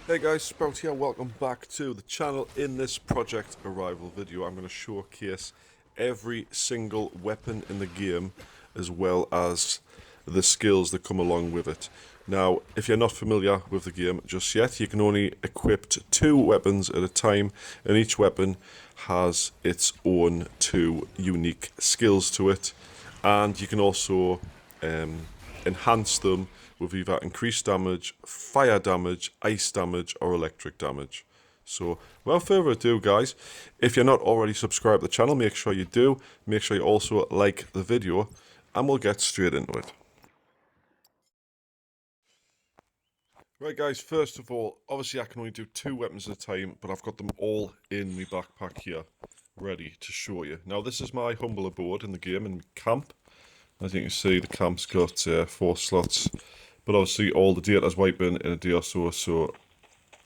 Hey guys, Sprout here, welcome back to the channel. In this Project Arrival video, I'm going to showcase every single weapon in the game, as well as the skills that come along with it. Now, if you're not familiar with the game just yet, you can only equip 2 weapons at a time, and each weapon has its own 2 unique skills to it, and you can also enhance them with either increased damage, fire damage, ice damage, or electric damage. So, without further ado, guys, if you're not already subscribed to the channel, make sure you do. Make sure you also like the video, and we'll get straight into it. Right, guys, first of all, obviously I can only do 2 weapons at a time, but I've got them all in my backpack here, ready to show you. Now, this is my humble abode in the game, in camp. As you can see, the camp's got 4 slots. But obviously all the data's wiping in a day or so, so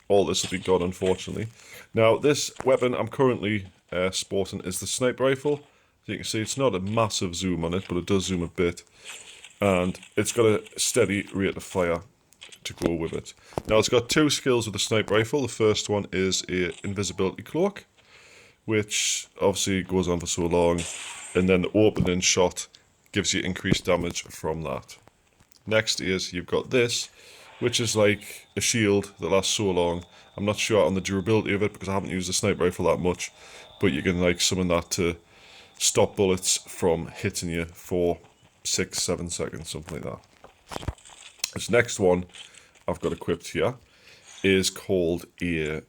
all this will be gone, unfortunately. Now, this weapon I'm currently sporting is the sniper rifle. As you can see, it's not a massive zoom on it, but it does zoom a bit. And it's got a steady rate of fire to go with it. Now, it's got 2 skills with the sniper rifle. The first one is a invisibility cloak, which obviously goes on for so long. And then the opening shot gives you increased damage from that. Next is you've got this, which is like a shield that lasts so long. I'm not sure on the durability of it because I haven't used the sniper rifle that much, but you can like summon that to stop bullets from hitting you for 6-7 seconds, something like that. This next one I've got equipped here is called a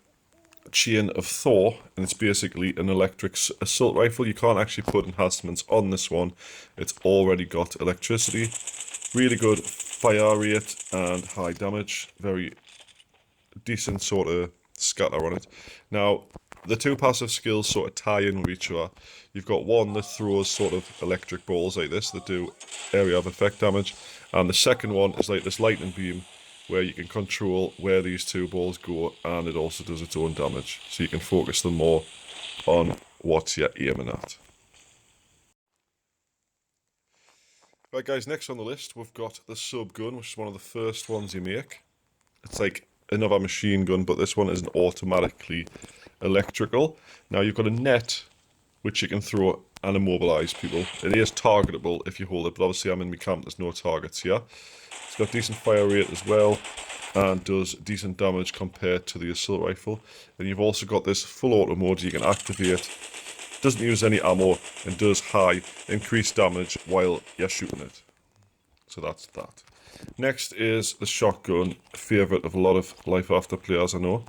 Chain of Thor, and it's basically an electric assault rifle. You can't actually put enhancements on this one. It's already got electricity. Really good fire rate and high damage. Very decent sort of scatter on it. Now, the 2 passive skills sort of tie in with each other. You've got one that throws sort of electric balls like this that do area of effect damage. And the second one is like this lightning beam where you can control where these 2 balls go, and it also does its own damage. So you can focus them more on what you're aiming at. Right, guys, next on the list, we've got the Subgun, which is one of the first ones you make. It's like another machine gun, but this one isn't automatically electrical. Now, you've got a net, which you can throw and immobilize people. It is targetable if you hold it, but obviously I'm in my camp, there's no targets here. It's got decent fire rate as well, and does decent damage compared to the assault rifle. And you've also got this full auto mode you can activate. Doesn't use any ammo and does high increased damage while you're shooting it. So that's that. Next is the shotgun, a favourite of a lot of Life After players, I know.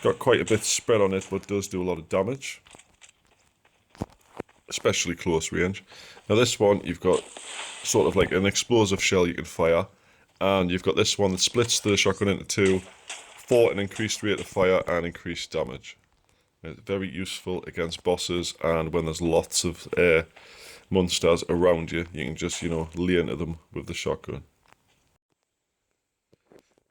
Got quite a bit spread on it, but does do a lot of damage, especially close range. Now this one, you've got sort of like an explosive shell you can fire, and you've got this one that splits the shotgun into 2 for an increased rate of fire and increased damage. It's very useful against bosses, and when there's lots of monsters around you, you can just, lay into them with the shotgun.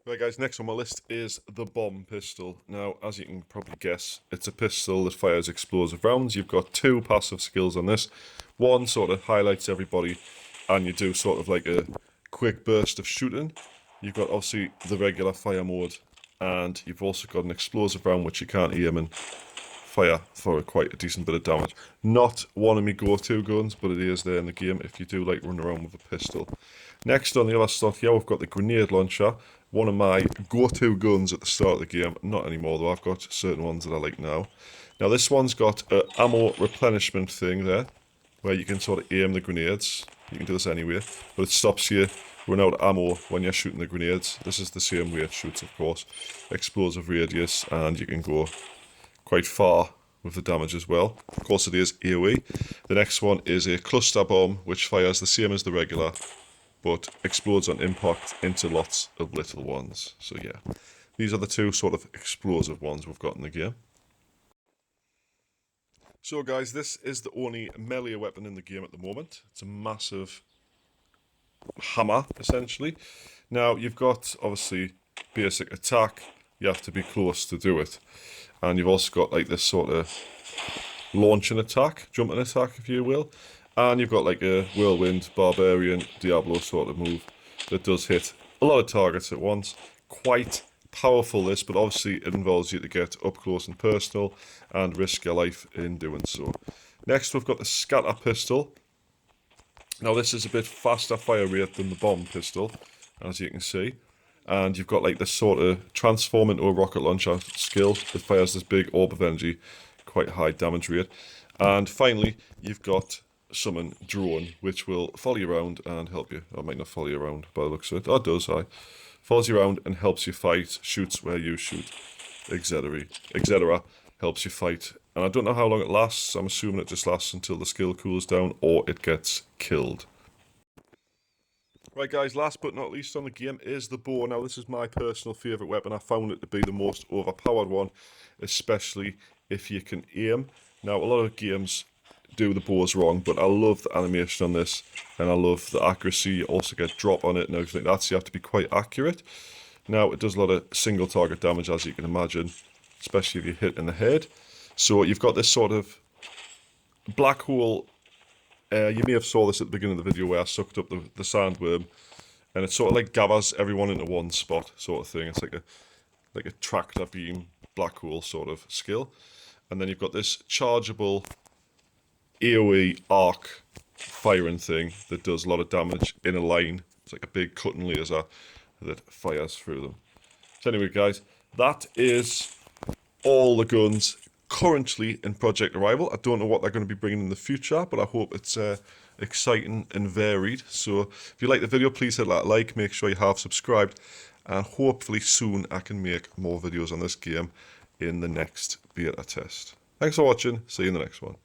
Right, guys, next on my list is the bomb pistol. Now, as you can probably guess, it's a pistol that fires explosive rounds. You've got 2 passive skills on this. One sort of highlights everybody, and you do sort of like a quick burst of shooting. You've got obviously the regular fire mode, and you've also got an explosive round which you can't aim and fire for quite a decent bit of damage. Not one of my go-to guns, but it is there in the game if you do like run around with a pistol. Next on the other slot here, we've got the grenade launcher. One of my go-to guns at the start of the game. Not anymore though, I've got certain ones that I like now. Now this one's got an ammo replenishment thing there, where you can sort of aim the grenades. You can do this anyway, but it stops you running out of ammo when you're shooting the grenades. This is the same way it shoots, of course. Explosive radius, and you can go quite far with the damage as well. Of course it is AoE. The next one is a cluster bomb, which fires the same as the regular, but explodes on impact into lots of little ones. So yeah, these are the 2 sort of explosive ones we've got in the game. So guys, this is the only melee weapon in the game at the moment. It's a massive hammer, essentially. Now, you've got, obviously, basic attack. You have to be close to do it. And you've also got, like, this sort of launching attack, jumping attack, if you will. And you've got, like, a whirlwind, barbarian, Diablo sort of move that does hit a lot of targets at once. Quite powerful this, but obviously it involves you to get up close and personal and risk your life in doing so. Next we've got the scatter pistol. Now this is a bit faster fire rate than the bomb pistol, as you can see. And you've got like this sort of transform into a rocket launcher skill that fires this big orb of energy, quite high damage rate. And finally, you've got summon drone, which will follow you around and help you. Or it might not follow you around by the looks of it. Oh, it does, hi. Follows you around and helps you fight, shoots where you shoot, etc. Helps you fight. And I don't know how long it lasts. I'm assuming it just lasts until the skill cools down or it gets killed. Right guys, last but not least on the game is the boar. Now this is my personal favourite weapon. I found it to be the most overpowered one, especially if you can aim. Now a lot of games do the boars wrong, but I love the animation on this and I love the accuracy. You also get drop on it and everything like that, so you have to be quite accurate. Now it does a lot of single target damage, as you can imagine, especially if you hit in the head. So you've got this sort of black hole. You may have saw this at the beginning of the video where I sucked up the sandworm, and it sort of like gathers everyone into one spot sort of thing. It's like a tractor beam black hole sort of skill. And then you've got this chargeable AoE arc firing thing that does a lot of damage in a line. It's like a big cutting laser that fires through them. So anyway guys, that is all the guns currently in Project Arrival. I don't know what they're going to be bringing in the future, but I hope it's exciting and varied. So if you like the video, please hit that like, make sure you have subscribed, and hopefully soon I can make more videos on this game in the next beta test. Thanks for watching, see you in the next one.